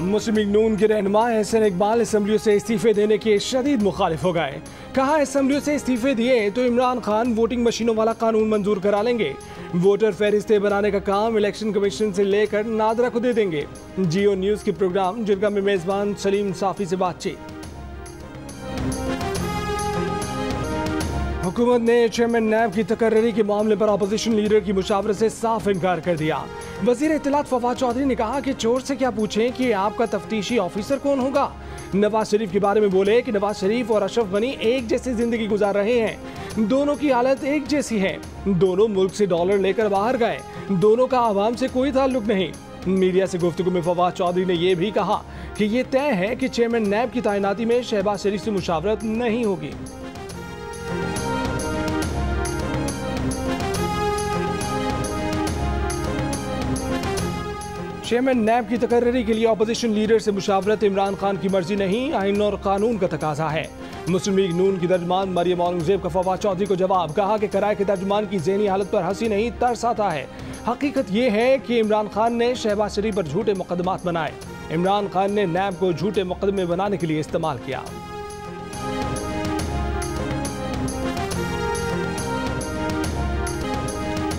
मुस्लिम league नून के रहनुमा एहसन इकबाल असेंबलियों से इस्तीफे देने के शदीद मुखालिफ हो गए। कहा असेंबलियों से इस्तीफे दिए तो इमरान खान वोटिंग मशीनों वाला कानून मंजूर करा लेंगे। वोटर फहरिस्तें बनाने का काम इलेक्शन कमीशन से लेकर नादरा को दे देंगे। जियो न्यूज के प्रोग्राम जिरगा में मेजबान सलीम साफी से बातचीत। हुकूमत ने चेयरमैन नैब की तकर्री के मामले पर अपोजिशन लीडर की मुशावरत से साफ इनकार कर दिया। वजीर इत्तलात फवाद चौधरी ने कहा कि चोर से क्या पूछें कि आपका तफ्तीशी ऑफिसर कौन होगा। नवाज शरीफ के बारे में बोले कि नवाज शरीफ और अशरफ गनी एक जैसी जिंदगी गुजार रहे हैं। दोनों की हालत एक जैसी है। दोनों मुल्क से डॉलर लेकर बाहर गए। दोनों का आवाम से कोई ताल्लुक नहीं। मीडिया से गुफ्तगू में फवाद चौधरी ने यह भी कहा कि यह तय है कि चेयरमैन नैब की तैनाती में शहबाज शरीफ से मुशावरत नहीं होगी। चेयरमैन नैब की तकर्री के लिए अपोजिशन लीडर से मुशावरत इमरान खान की मर्जी नहीं, आइन और कानून का तकाजा है। मुस्लिम लीग नून की तर्जुमान मरियम औरंगजेब का फवाद चौधरी को जवाब। कहा कि कराए के तर्जुमान की ज़हनी हालत पर हंसी नहीं तरस आता है। हकीकत यह है कि इमरान खान ने शहबाज शरीफ पर झूठे मुकदमात बनाए। इमरान खान ने नैब को झूठे मुकदमे बनाने के लिए इस्तेमाल किया।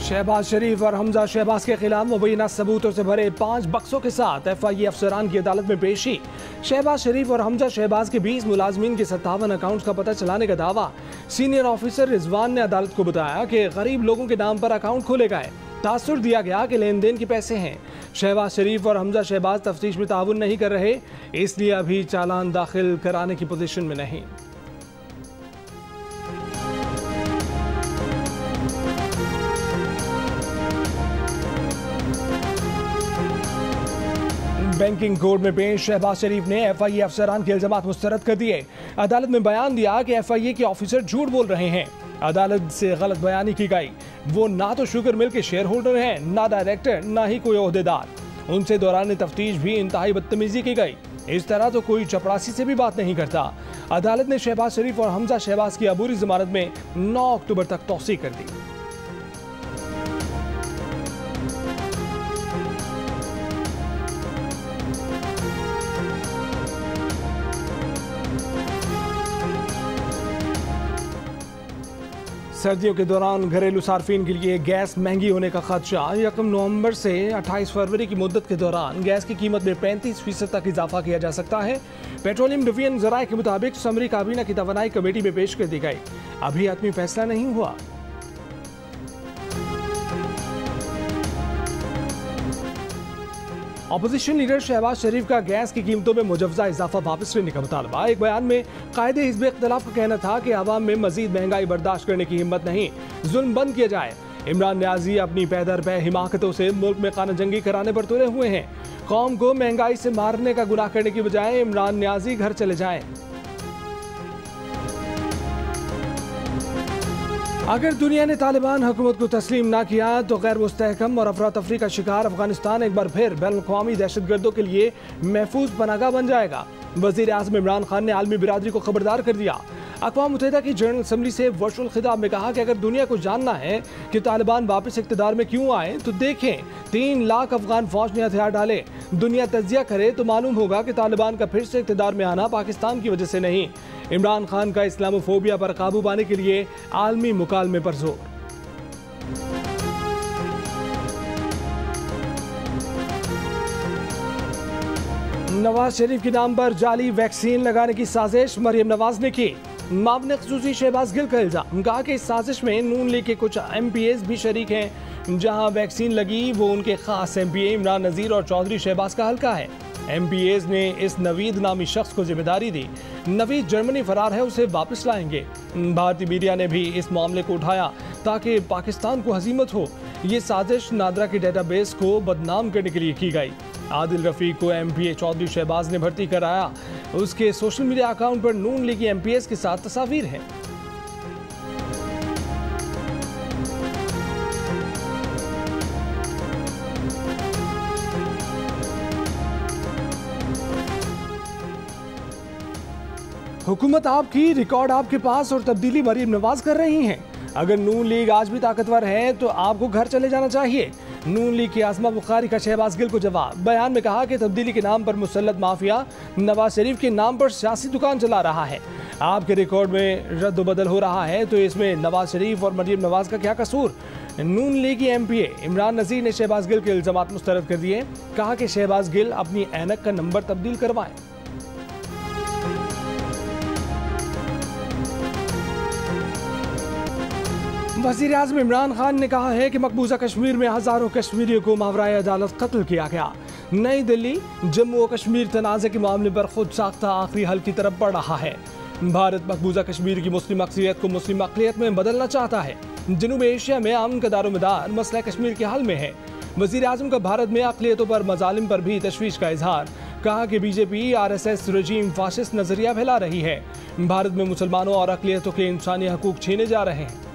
शहबाज शरीफ और हमजा शहबाज के खिलाफ मुबैना सबूतों से भरे 5 बक्सों के साथ FIA अफसरान की अदालत में पेशी। शहबाज शरीफ और हमजा शहबाज के 20 मुलाजमीन के 57 अकाउंट्स का पता चलाने का दावा। सीनियर ऑफिसर रिजवान ने अदालत को बताया कि गरीब लोगों के नाम पर अकाउंट खोले गए। तासुर दिया गया कि लेन देन के पैसे हैं। शहबाज शरीफ और हमजा शहबाज तफ्तीश में ताउन नहीं कर रहे, इसलिए अभी चालान दाखिल कराने की पोजीशन में नहीं। बैंकिंग कोर्ट में पेश शहबाज शरीफ ने FIA अफसरान के इल्जामात मुस्तरद कर दिए। अदालत में बयान दिया कि FIA के ऑफिसर झूठ बोल रहे हैं। अदालत से गलत बयानी की गई। वो ना तो शुगर मिल के शेयर होल्डर हैं, ना डायरेक्टर, ना ही कोई ओहदेदार। उनसे दौरान तफ्तीश भी इंतहाई बदतमीजी की गई। इस तरह तो कोई चपरासी से भी बात नहीं करता। अदालत ने शहबाज शरीफ और हमजा शहबाज की अबूरी जमानत में 9 अक्टूबर तक तौसीह कर दी। सर्दियों के दौरान घरेलू सार्फिन के लिए गैस महंगी होने का खदशा। 1 नवंबर से 28 फरवरी की मुद्दत के दौरान गैस की कीमत में 35% तक इजाफा किया जा सकता है। पेट्रोलियम डिवीजन ज़राए के मुताबिक समरी काबीना की तवानाई कमेटी में पेश कर दी गई। अभी आत्मी फैसला नहीं हुआ। अपोजिशन लीडर शहबाज शरीफ का गैस की कीमतों में मुजवजा इजाफा वापस लेने का मुतालबा। एक बयान में कायदे हिज़्ब इख्तिलाफ का कहना था कि आवाम में मजीद महंगाई बर्दाश्त करने की हिम्मत नहीं, जुल्म बंद किया जाए। इमरान न्याजी अपनी पैदर हिमाकतों से मुल्क में खाना जंगी कराने पर तुले हुए हैं। कौम को महंगाई से मारने का गुनाह करने की बजाय इमरान न्याजी घर चले जाएं। अगर दुनिया ने तालिबान हुकूमत को तस्लीम ना किया तो गैर मुस्तहकम और अफरा तफरी का शिकार अफगानिस्तान एक बार फिर बैनुल-अक़वामी दहशतगर्दों के लिए महफूज पनाहगाह बन जाएगा। वज़ीर आज़म इमरान खान ने आलमी बिरादरी को खबरदार कर दिया। अक़वाम मुत्तहिदा की जनरल असम्बली से वर्चुअल खिताब में कहा कि अगर दुनिया को जानना है कि तालिबान वापस इक़्तिदार में क्यों आए तो देखें 3 लाख अफगान फौज ने हथियार डाले। दुनिया तज्जिया करे तो मालूम होगा कि तालिबान का फिर से इक़्तिदार में आना पाकिस्तान की वजह से नहीं। इमरान खान का इस्लामोफोबिया पर काबू पाने के लिए आलमी मुकालमे पर जोर। नवाज शरीफ के नाम पर जाली वैक्सीन लगाने की साजिश मरियम नवाज ने की। मामले खसूसी शहबाज गिल का इल्जाम। कहा कि इस साजिश में नून लीग के कुछ MPAs भी शरीक हैं। जहां वैक्सीन लगी वो उनके खास MPA इमरान नज़ीर और चौधरी शहबाज का हल्का है। MPAs ने इस नवीद नामी शख्स को जिम्मेदारी दी। नवीद जर्मनी फरार है, उसे वापस लाएंगे। भारतीय मीडिया ने भी इस मामले को उठाया ताकि पाकिस्तान को हजीमत हो। ये साजिश नादरा के डेटाबेस को बदनाम करने के लिए की गई। आदिल रफीक को MPA चौधरी शहबाज ने भर्ती कराया। उसके सोशल मीडिया अकाउंट पर नून लीगी MPAs के साथ तस्वीर हैं। हुकूमत आपकी, रिकॉर्ड आपके पास और तब्दीली मरियम नवाज कर रही हैं। अगर नून लीग आज भी ताकतवर है तो आपको घर चले जाना चाहिए। नून लीग की आजमा बुखारी का शहबाज गिल को जवाब। बयान में कहा कि तब्दीली के नाम पर मुसल्लत माफिया नवाज शरीफ के नाम पर सियासी दुकान चला रहा है। आपके रिकॉर्ड में रद्द-बदल हो रहा है तो इसमें नवाज शरीफ और मरियम नवाज का क्या कसूर। नून लीग की एमपीए इमरान नजीर ने शहबाज गिल के इल्जामात मुस्तरद कर दिए। कहा कि शहबाज गिल अपनी ऐनक का नंबर तब्दील करवाएं। वज़ीर आज़म इमरान खान ने कहा है कि मकबूजा कश्मीर में हजारों कश्मीरियों को मावराए अदालत कत्ल किया गया। नई दिल्ली जम्मू और कश्मीर तनाज़े के मामले पर खुद साख्ता आखिरी हल की तरफ बढ़ रहा है। भारत मकबूजा कश्मीर की मुस्लिम अक्सरियत को मुस्लिम अक़लियत में बदलना चाहता है। जनूब एशिया में अमन का दारोमदार मसला कश्मीर के हल में है। वज़ीर आज़म का भारत में अक़लियतों पर मज़ालिम पर भी तशवीश का इजहार। कहा कि बीजेपी आरएसएस रजीम फाशिस्ट नजरिया फैला रही है। भारत में मुसलमानों और अक़लियतों के इंसानी हकूक छीने जा रहे हैं।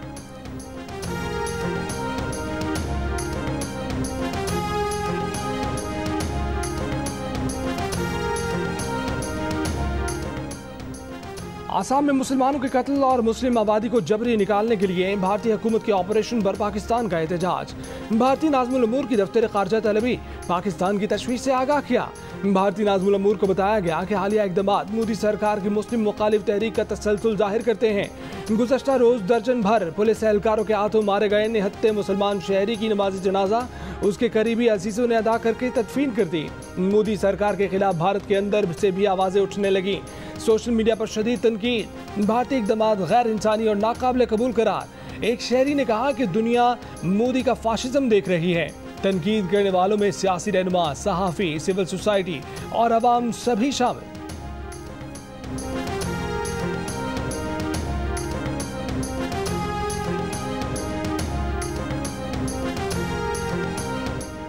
आसाम में मुसलमानों के कत्ल और मुस्लिम आबादी को जबरी निकालने के लिए भारतीय हुकूमत के ऑपरेशन पर पाकिस्तान का एहतजाज। भारतीय नाज़िमुल उमूर की दफ्तर ख़ारजा तलबी पाकिस्तान की तशवीश से आगाह किया। भारतीय नाज़िमुल उमूर को बताया गया कि हालिया इक़दामात मोदी सरकार की मुस्लिम मुखालिफ तहरीक का तसलसल जाहिर करते हैं। गुज़श्ता रोज़ दर्जन भर पुलिस एहलकारों के हाथों मारे गए निहत्ते मुसलमान शहरी की नमाज जनाजा उसके करीबी अजीज़ों ने अदा करके तदफीन कर दी। मोदी सरकार के खिलाफ भारत के अंदर से भी आवाज़ें उठने लगी। सोशल मीडिया पर शदीद तनकीद। भारतीय इक़दामात गैर इंसानी और नाकाबिल कबूल करार। एक शहरी ने कहा कि दुनिया मोदी का फाशिज्म देख रही है। तनकीद करने वालों में सियासी रहनुमा, सहाफ़ी, सिविल सोसाइटी और अवाम सभी शामिल।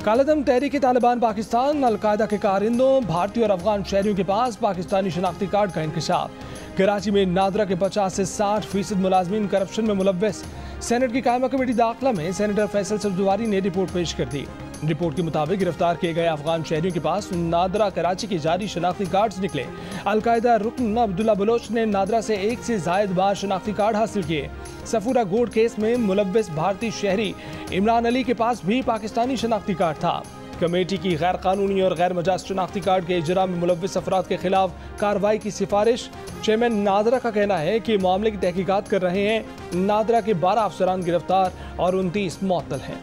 कालादम तहरीक तालिबान पाकिस्तान अलकायदा के कारिंदों भारतीय और अफगान शहरियों के पास पाकिस्तानी शनाख्ती कार्ड का इंकशाफ। कराची में नादरा के 50 से 60% मुलाजमीन करप्शन में मुलव्वस। सेनेट की कायमा कमेटी दाखिला में सेनेटर फैसल सब्ज़वारी ने रिपोर्ट पेश कर दी। रिपोर्ट के मुताबिक गिरफ्तार किए गए अफगान शहरियों के पास नादरा कराची के जारी शनाख्ती कार्ड निकले। अलकायदा रुकन अब्दुल्ला बलोच ने नादरा से 1 से ज़ायद बार शनाख्ती कार्ड हासिल किए। सफूरा गोड केस में मुलव्वस भारतीय शहरी इमरान अली के पास भी पाकिस्तानी शनाख्ती कार्ड था। कमेटी की गैर कानूनी और गैर मजाज शनाख्ती कार्ड के इजरा में मुलव्वस अफराद के खिलाफ कार्रवाई की सिफारिश। चेयरमैन नादरा का कहना है कि मामले की तहकीकात कर रहे हैं। नादरा के 12 अफसरान गिरफ्तार और 29 मुअत्तल हैं।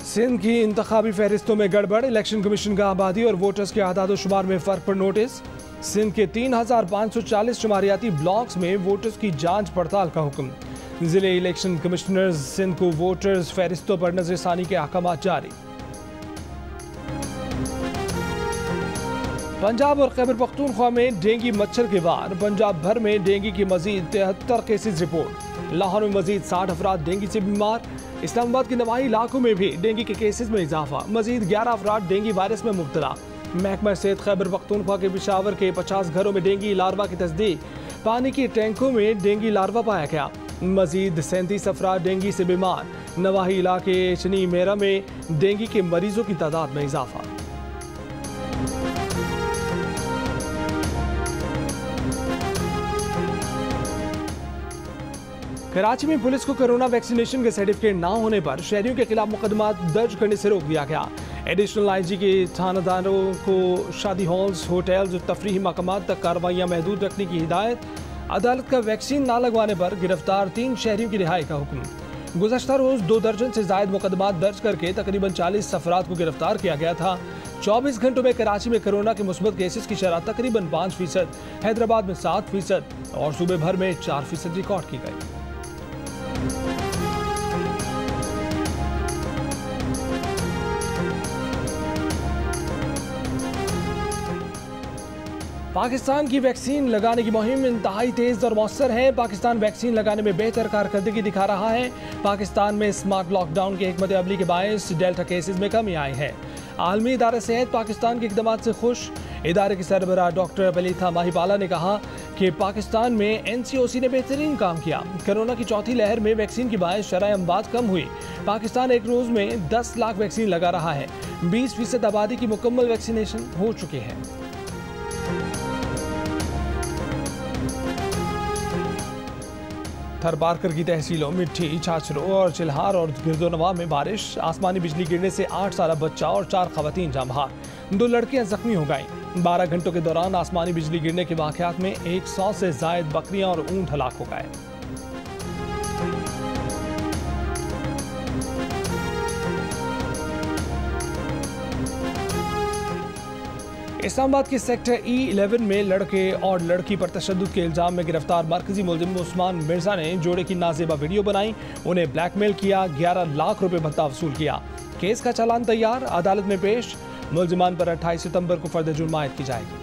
सिंध की इंतखाबी फहरिस्तों में गड़बड़। इलेक्शन कमीशन का आबादी और वोटर्स के आदाद शुमार में फर्क पर नोटिस। सिंध के 3540 शुमारियाती ब्लॉक्स में वोटर्स की जांच पड़ताल का हुक्म। जिले इलेक्शन कमिश्नर्स सिंध को वोटर्स फहरिस्तों पर नजरसानी के अहकाम जारी। पंजाब और खैबर पख्तूनख्वा में डेंगू मच्छर के वार। पंजाब भर में डेंगू की मजीद 73 केसेज रिपोर्ट। लाहौर में मजीद 60 अफराद डेंगू से बीमार। इस्लामाबाद के नवाही इलाकों में भी डेंगू के केसेस में इजाफा। मजीद 11 अफराद डेंगू वायरस में मुब्तला। महकमा सेहत खैबर पख्तूनख्वा के पेशावर के 50 घरों में डेंगू लार्वा की तस्दीक। पानी के टैंकों में डेंगू लार्वा पाया गया। मजीद 37 अफराद डेंगू से बीमार। नवाही इलाके शनी मेरा में डेंगू के मरीजों की तादाद में इजाफा। कराची में पुलिस को कोरोना वैक्सीनेशन के सर्टिफिकेट न होने पर शहरियों के खिलाफ मुकदमा दर्ज करने से रोक दिया गया। एडिशनल आईजी के थानादारों को शादी हॉल्स, होटल्स और तफरीही मकामात तक कार्रवाइयाँ महदूद रखने की हिदायत। अदालत का वैक्सीन ना लगवाने पर गिरफ्तार 3 शहरियों की रिहाई का हुक्म। गुज़श्ता रोज 2 दर्जन से जायद मुकदमा दर्ज करके तकरीबन 40 अफराद को गिरफ्तार किया गया था। 24 घंटों में कराची में कोरोना के मुस्बत केसेस की शरह तकरीबन 5%, हैदराबाद में 7% और सूबे भर में 4% रिकॉर्ड की गई। पाकिस्तान की वैक्सीन लगाने की मुहिम इंतहाई तेज और मौसर है। पाकिस्तान वैक्सीन लगाने में बेहतर कारकर्दगी दिखा रहा है। पाकिस्तान में स्मार्ट लॉकडाउन के हिकमत अमली के बायस डेल्टा केसेस में कमी आई है। आलमी इदारा सेहत पाकिस्तान के इक़दामात से खुश। इदारे के सरबराह डॉक्टर बलीथा माहिबाला ने कहा कि पाकिस्तान में NCOC ने बेहतरीन काम किया। कोरोना की चौथी लहर में वैक्सीन की बायस शरह अमवात कम हुई। पाकिस्तान एक रोज में 10 लाख वैक्सीन लगा रहा है। 20% आबादी की मुकम्मल वैक्सीनेशन हो चुकी है। थरपारकर की तहसीलों मिट्टी, छाछरो और चिल्हार और गिरदोनवा में बारिश, आसमानी बिजली गिरने से 8 साल बच्चा और 4 खवातीन जाँ बहक। 2 लड़कियां जख्मी हो गईं। 12 घंटों के दौरान आसमानी बिजली गिरने के वाकयात में 100 से जायद बकरियां और ऊंट हलाक हो गए। इस्लामाबाद के सेक्टर E11 में लड़के और लड़की पर तशद्दुद के इल्जाम में गिरफ्तार मरकजी मुलजिम उस्मान मिर्जा ने जोड़े की नाजेबा वीडियो बनाई, उन्हें ब्लैकमेल किया, 11 लाख रुपए भत्ता वसूल किया। केस का चालान तैयार, अदालत में पेश। मुलजिमान पर 28 सितंबर को फर्द जुर्म आयद की जाएगी।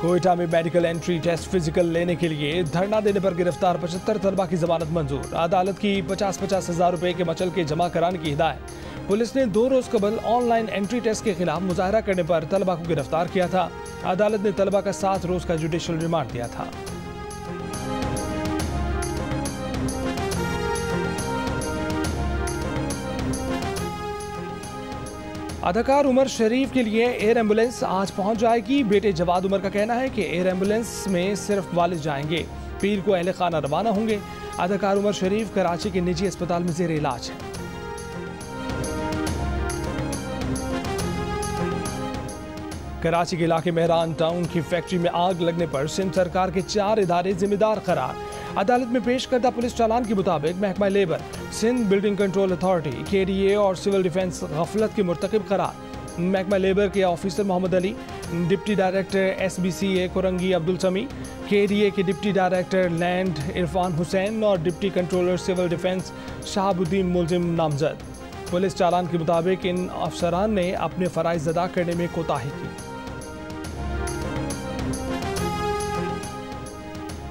कोयटा में मेडिकल एंट्री टेस्ट फिजिकल लेने के लिए धरना देने पर गिरफ्तार 75 तलबा की जमानत मंजूर। अदालत की 50-50 हज़ार रुपए के मचल के जमा कराने की हिदायत। पुलिस ने 2 रोज कबल ऑनलाइन एंट्री टेस्ट के खिलाफ मुजाहरा करने पर तलबा को गिरफ्तार किया था। अदालत ने तलबा का 7 रोज का जुडिशल रिमांड दिया था। अदाकार उमर शरीफ के लिए एयर एम्बुलेंस आज पहुंच जाएगी। बेटे जवाद उमर का कहना है कि एयर एम्बुलेंस में सिर्फ वालिद जाएंगे। पीर को अहले खाना रवाना होंगे। अदाकार उमर शरीफ कराची के निजी अस्पताल में जेर इलाज है। कराची के इलाके मेहरान टाउन की फैक्ट्री में आग लगने पर सिंध सरकार के 4 इदारे जिम्मेदार करार। अदालत में पेश करदा पुलिस चालान के मुताबिक महकमा labour, Sindh building control authority, KDA और सिविल डिफेंस गफलत के मुर्तकिब करार। महकमा लेबर के officer Mohammad Ali, deputy director SBCA Korangi Abdul Sami, KDA के deputy director land Irfan Hussain और deputy controller civil defence Shahabuddin मुलजिम नामजद। पुलिस चालान के मुताबिक इन अफसरान ने अपने फराइज अदा करने में कोताही की।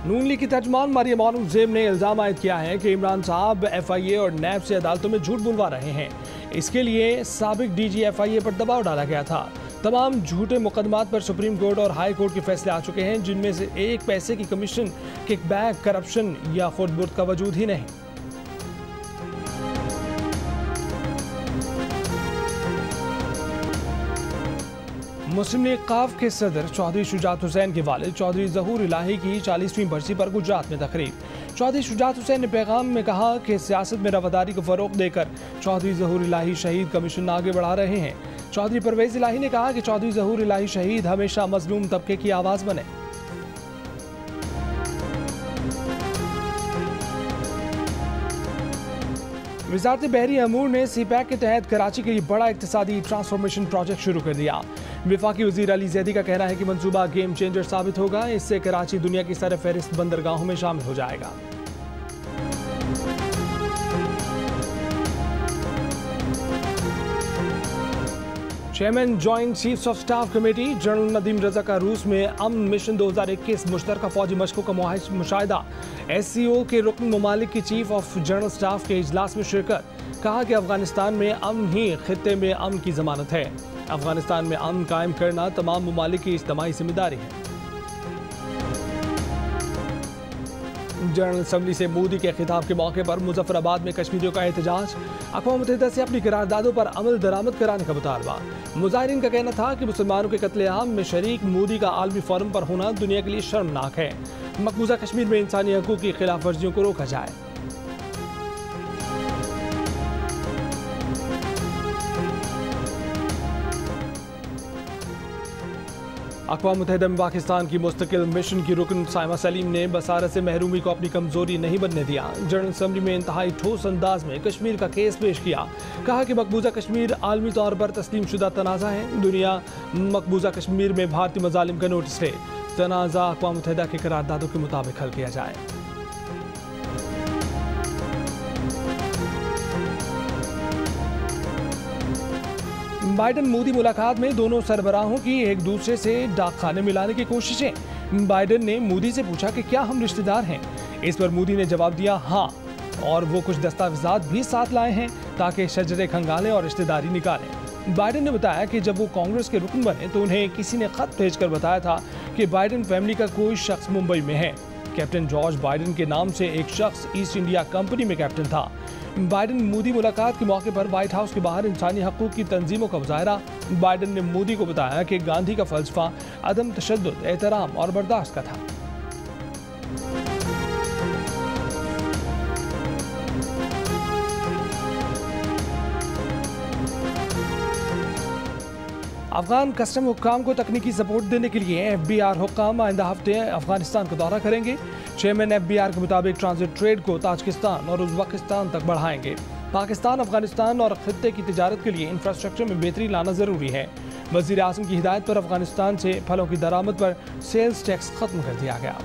नून लीग की तर्जमान मरियम औरंगजेब ने इल्जाम आयद किया है कि इमरान साहब FIA और नैब से अदालतों में झूठ बुलवा रहे हैं। इसके लिए साबिक DG FIA पर दबाव डाला गया था। तमाम झूठे मुकदमात पर सुप्रीम कोर्ट और हाई कोर्ट के फैसले आ चुके हैं, जिनमें से एक पैसे की कमीशन, किकबैक, करप्शन या खुद बुर्द का वजूद ही नहीं। मुस्लिम लीग काफ के सदर चौधरी शुजात हुसैन के वालिद चौधरी जहूर इलाही की 40वीं बरसी पर गुजरात में तकरीब। चौधरी शुजात हुसैन ने पैगाम में कहा कि सियासत में रवादारी को फरोग देकर चौधरी जहूर इलाही शहीद का मिशन आगे बढ़ा रहे हैं। चौधरी परवेज इलाही ने कहा कि चौधरी जहूर इलाही शहीद हमेशा मजलूम तबके की आवाज बने। वजारत बहरी अमूर ने CPEC के तहत कराची के लिए बड़ा इक्तिसादी ट्रांसफॉर्मेशन प्रोजेक्ट शुरू कर दिया। वफाकी वज़ीर अली ज़ैदी का कहना है कि मंसूबा गेम चेंजर साबित होगा। इससे कराची दुनिया की सरफहरिस्त बंदरगाहों में शामिल हो जाएगा। Chairman joint chiefs of staff committee general Nadeem Raza का रूस में अमन मिशन 2021 मुश्तरका फौजी मशकों का मुशाहिदा। SCO के रुकन ममालिक की चीफ ऑफ जनरल स्टाफ के इजलास में शिरकत। कहा कि अफगानिस्तान में अमन ही खित्ते में अमन की जमानत है। अफगानिस्तान में अमन कायम करना तमाम ममालिक की इज्तिमाई जिम्मेदारी है। जनरल असम्बली से मोदी के खिताब के मौके पर मुजफ्फराबाद में कश्मीरियों का एहतजाज। अक़वाम मुत्तहिदा से अपनी करारदादों पर अमल दरामद कराने का मुतालबा। मुजाहिरीन का कहना था कि मुसलमानों के कत्लेआम में शरीक मोदी का आलमी फोरम पर होना दुनिया के लिए शर्मनाक है। मकबूजा कश्मीर में इंसानी हकूक़ की खिलाफ वर्जियों को रोका जाए। अक़वाम मुत्तहिदा में पाकिस्तान की मुस्तकिल मिशन की रुकन साइमा सलीम ने बसारत से महरूमी को अपनी कमजोरी नहीं बनने दिया। जनरल असम्बली में इंतहाई ठोस अंदाज में कश्मीर का केस पेश किया। कहा कि मकबूजा कश्मीर आलमी तौर पर तस्लीम शुदा तनाज़ा है। दुनिया मकबूजा कश्मीर में भारतीय मजालिम का नोटिस ले। तनाज़ा अक़वाम मुत्तहिदा के करारदादों के मुताबिक हल किया जाए। बाइडन मोदी मुलाकात में दोनों सरबराहों की एक दूसरे से डाक खाने मिलाने की कोशिशें। बाइडन ने मोदी से पूछा कि क्या हम रिश्तेदार हैं। इस पर मोदी ने जवाब दिया हाँ, और वो कुछ दस्तावेजात भी साथ लाए हैं ताकि शजरे खंगालें और रिश्तेदारी निकालें। बाइडन ने बताया कि जब वो कांग्रेस के रुकन बने तो उन्हें किसी ने खत भेजकर बताया था कि बाइडन फैमिली का कोई शख्स मुंबई में है। कैप्टन जॉर्ज बाइडन के नाम से एक शख्स ईस्ट इंडिया कंपनी में कैप्टन था। बाइडन मोदी मुलाकात के मौके पर व्हाइट हाउस के बाहर इंसानी हकूक की तंजीमों का मुजाहरा। बाइडन ने मोदी को बताया कि गांधी का फलसफा अदम तशद्दुद, एहतराम और बर्दाश्त का था। अफगान कस्टम हुक्काम को तकनीकी सपोर्ट देने के लिए FBI हुक्काम आइंदा हफ्ते अफगानिस्तान का दौरा करेंगे। चेयरमैन FBI के मुताबिक ट्रांजिट ट्रेड को ताजिकिस्तान और उज़्बेकिस्तान तक बढ़ाएंगे। पाकिस्तान, अफगानिस्तान और खित्ते की तिजारत के लिए इंफ्रास्ट्रक्चर में बेहतरी लाना ज़रूरी है। वज़ीर आज़म की हिदायत पर अफगानिस्तान से फलों की दरामद पर सेल्स टैक्स खत्म कर दिया गया।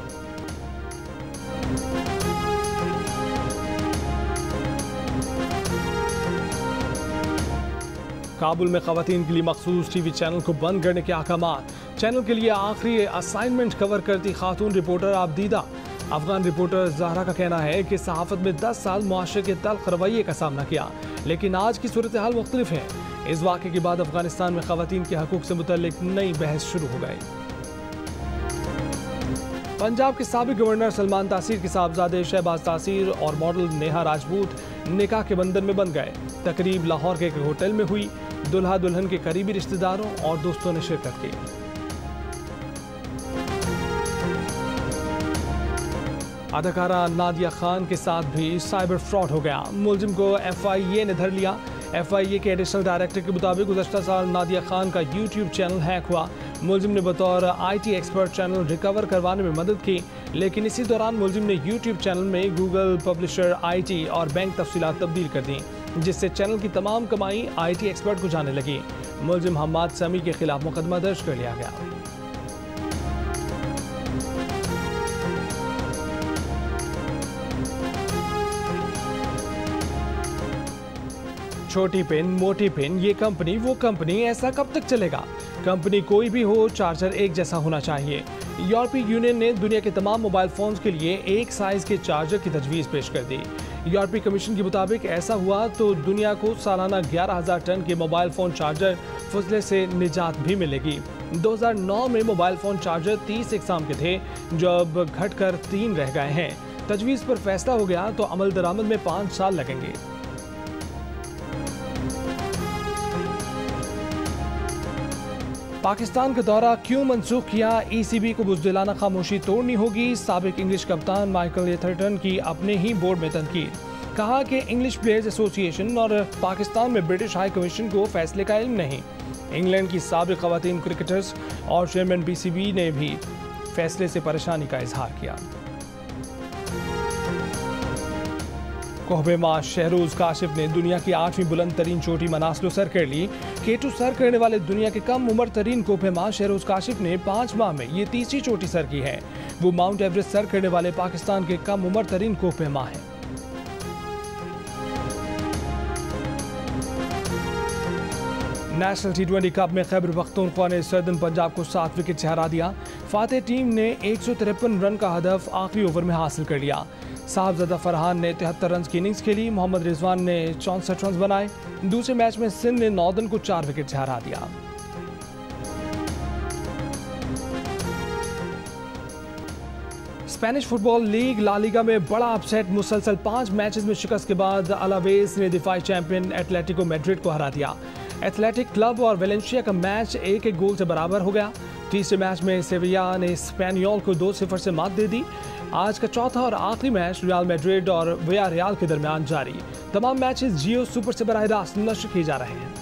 काबुल में खवातीन के लिए मखसूस TV चैनल को बंद करने के अहकामात। चैनल के लिए आखिरी असाइनमेंट कवर करती खातून रिपोर्टर आबदीदा। अफगान रिपोर्टर ज़हरा का कहना है कि सहाफ़त में 10 साल मुआशरे के तल्ख़ रवैये का सामना किया, लेकिन आज की सूरत हाल मुख्तलिफ है। इस वाक़े के बाद अफगानिस्तान में खवातीन के हकूक़ से मुतल्लिक़ नई बहस शुरू हो गई। पंजाब के साबिक़ गवर्नर सलमान तासीर के साहबजादे शहबाज तासीर और मॉडल नेहा राजपूत निकाह के बंधन में बंध गए। तकरीब लाहौर के एक होटल में हुई। दुल्हा दुल्हन के करीबी रिश्तेदारों और दोस्तों ने शिरकत की। अदाकारा नादिया खान के साथ भी साइबर फ्रॉड हो गया। मुलजिम को FIA ने धर लिया। FIA के एडिशनल डायरेक्टर के मुताबिक गुज़श्ता साल नादिया खान का YouTube चैनल हैक हुआ। मुलजिम ने बतौर IT एक्सपर्ट चैनल रिकवर करवाने में मदद की, लेकिन इसी दौरान मुलजिम ने YouTube चैनल में गूगल, पब्लिशर, IT और बैंक तफसीलात तब्दील कर दी, जिससे चैनल की तमाम कमाई IT एक्सपर्ट को जाने लगी। मुलजिम हम्माद समी के खिलाफ मुकदमा दर्ज कर लिया गया। छोटी पिन, मोटी पिन, ये कंपनी वो कंपनी, ऐसा कब तक चलेगा? कंपनी कोई भी हो, चार्जर एक जैसा होना चाहिए। यूरोपीय यूनियन ने दुनिया के तमाम मोबाइल फोन्स के लिए एक साइज के चार्जर की तजवीज़ पेश कर दी। यूरोपीय कमीशन के मुताबिक ऐसा हुआ तो दुनिया को सालाना 11,000 टन के मोबाइल फ़ोन चार्जर फजले से निजात भी मिलेगी। 2009 में मोबाइल फ़ोन चार्जर 30 इकसाम के थे, जो अब घटकर 3 रह गए हैं। तजवीज़ पर फैसला हो गया तो अमल दरामद में 5 साल लगेंगे। पाकिस्तान का दौरा क्यों मनसूख किया? ECB को बुज़दिलाना खामोशी तोड़नी होगी। साबिक इंग्लिश कप्तान माइकल एथरटन की अपने ही बोर्ड में तनकीद। कहा कि इंग्लिश प्लेयर्स एसोसिएशन और पाकिस्तान में ब्रिटिश हाई कमीशन को फैसले का इल्म नहीं। इंग्लैंड की साबिक खवातीन क्रिकेटर्स और चेयरमैन BCB ने भी फैसले से परेशानी का इजहार किया। कोहबेमा शहरोज काशिफ ने दुनिया की 8वीं बुलंद तरीन चोटी मनासलो सर कर ली। K2 सर करने वाले दुनिया के कम उम्र तरीन कोहबेमा शहरोज काशिफ ने 5 माह में ये तीसरी चोटी सर की है। वो माउंट एवरेस्ट सर करने वाले पाकिस्तान के कम उम्र तरीन कोहबेमा हैं। नेशनल T20 कप में खैबर पख्तूनख्वा ने सर्दन पंजाब को 7 विकेट से हरा दिया। फातेह टीम ने 153 रन का हदफ आखिरी ओवर में हासिल कर लिया। साहबजादा फरहान ने 73 रन की इनिंग्स खेली। मोहम्मद रिजवान ने 64 रन बनाए। दूसरे मैच में सिंध ने नॉर्दर्न को 4 विकेट से हरा दिया। Spanish football league La Liga में बड़ा अपसेट। मुसलसल 5 मैचेस में शिकस्त के बाद अलावेस ने दिफाई चैंपियन एटलेटिको मैड्रिड को हरा दिया। एथलेटिक क्लब और वेलेंशिया का मैच 1-1 गोल से बराबर हो गया। तीसरे मैच में सेविया ने स्पेनियोल को 2-0 से मात दे दी। आज का चौथा और आखिरी मैच रियल मैड्रिड और वियारियल के दरमियान जारी। तमाम मैचेस जियो सुपर से बराह रास्त नश्र किए जा रहे हैं।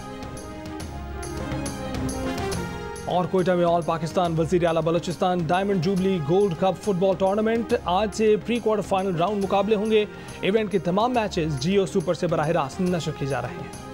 और कोयटा में ऑल पाकिस्तान वजीर आला Balochistan diamond jubilee gold cup football tournament आज से प्री क्वार्टर फाइनल राउंड मुकाबले होंगे। इवेंट के तमाम मैचेस जियो सुपर से बराह रास्त नश्र किए जा रहे हैं।